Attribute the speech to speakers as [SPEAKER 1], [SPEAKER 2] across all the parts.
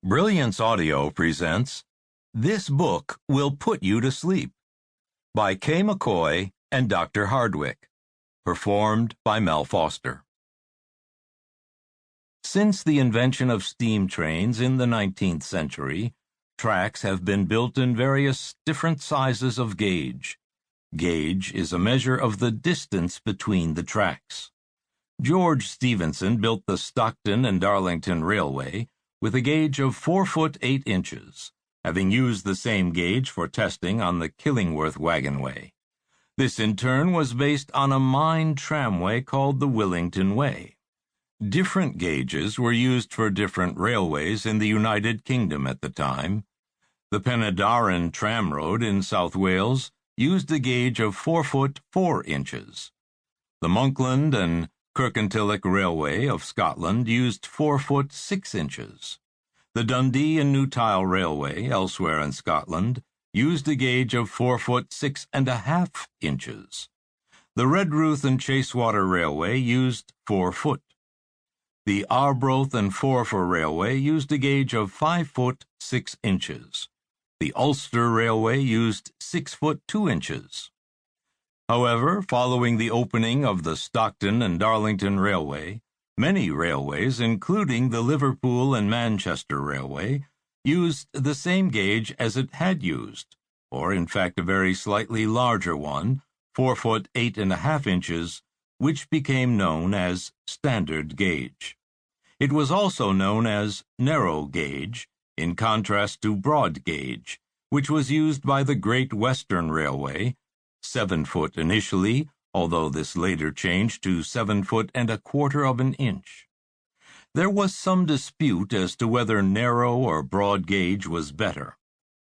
[SPEAKER 1] Brilliance Audio presents This Book Will Put You to Sleep by K. Mccoy and Dr. Hardwick, performed by Mel Foster. Since the invention of steam trains in the 19th century, tracks have been built in various different sizes of gauge. Gauge is a measure of the distance between the tracks. George Stephenson built the Stockton and Darlington Railway with a gauge of 4 foot 8 inches, having used the same gauge for testing on the Killingworth Wagonway. This in turn was based on a mine tramway called the Willington Way. Different gauges were used for different railways in the United Kingdom at the time. The Penydarren Tramroad in South Wales used a gauge of 4 foot 4 inches. The Monkland and Kirkintilloch Railway of Scotland used 4 foot 6 inches. The Dundee and Newtile Railway, elsewhere in Scotland, used a gauge of 4 foot 6.5 inches. The Redruth and Chasewater Railway used 4 foot. The Arbroath and Forfar Railway used a gauge of 5 foot 6 inches. The Ulster Railway used 6 foot 2 inches. However, following the opening of the Stockton and Darlington Railway, many railways, including the Liverpool and Manchester Railway, used the same gauge as it had used, or in fact a very slightly larger one, 4 foot 8.5 inches, which became known as standard gauge. It was also known as narrow gauge, in contrast to broad gauge, which was used by the Great Western Railway, 7 foot initially, although this later changed to 7 foot and a quarter of an inch. There was some dispute as to whether narrow or broad gauge was better,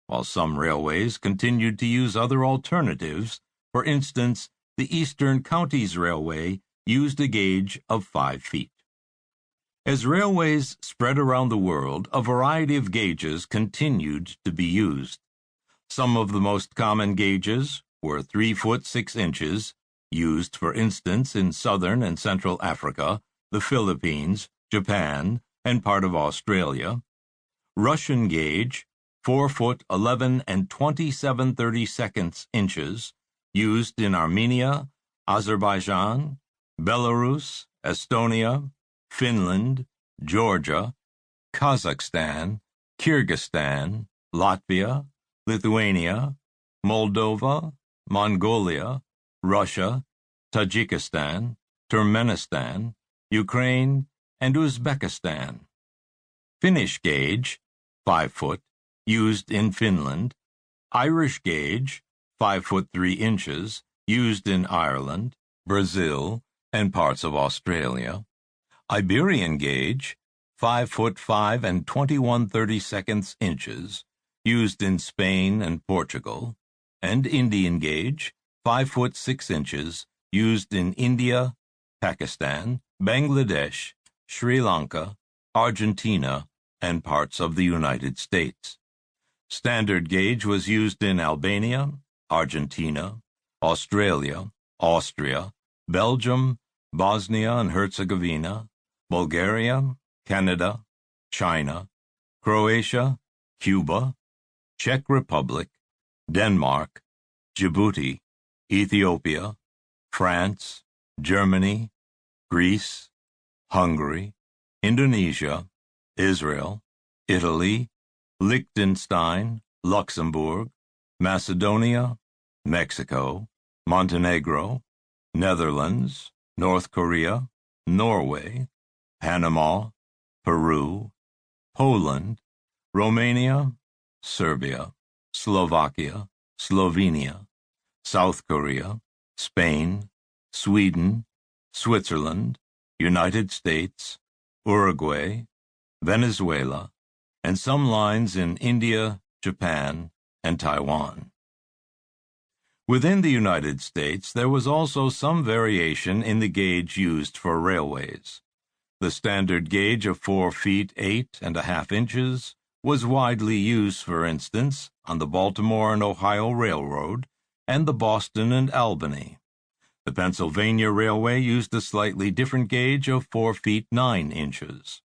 [SPEAKER 1] while some railways continued to use other alternatives. For instance, the Eastern Counties Railway used a gauge of 5 feet. As railways spread around the world, a variety of gauges continued to be used. Some of the most common gauges were 3 foot 6 inches, used, for instance, in southern and central Africa, the Philippines, Japan, and part of Australia. Russian gauge, 4 foot 11 and 27/32 inches, used in Armenia, Azerbaijan, Belarus, Estonia, Finland, Georgia, Kazakhstan, Kyrgyzstan, Latvia, Lithuania, Moldova, Mongolia, Russia, Tajikistan, Turkmenistan, Ukraine, and Uzbekistan. Finnish gauge, 5 foot, used in Finland. Irish gauge, 5 foot 3 inches, used in Ireland, Brazil, and parts of Australia. Iberian gauge, 5 foot 5 and 21/32 inches, used in Spain and Portugal, and Indian gauge, 5 foot 6 inches, used in India, Pakistan, Bangladesh, Sri Lanka, Argentina, and parts of the United States. Standard gauge was used in Albania, Argentina, Australia, Austria, Belgium, Bosnia and Herzegovina, Bulgaria, Canada, China, Croatia, Cuba, Czech Republic, Denmark, Djibouti, Ethiopia, France, Germany, Greece, Hungary, Indonesia, Israel, Italy, Liechtenstein, Luxembourg, Macedonia, Mexico, Montenegro, Netherlands, North Korea, Norway, Panama, Peru, Poland, Romania, Serbia, Slovakia, Slovenia, South Korea, Spain, Sweden, Switzerland, United States, Uruguay, Venezuela, and some lines in India, Japan, and Taiwan. Within the United States, there was also some variation in the gauge used for railways. The standard gauge of 4 feet 8.5 inches was widely used, for instance, on the Baltimore and Ohio Railroad and the Boston and Albany. The Pennsylvania Railway used a slightly different gauge of 4 feet 9 inches.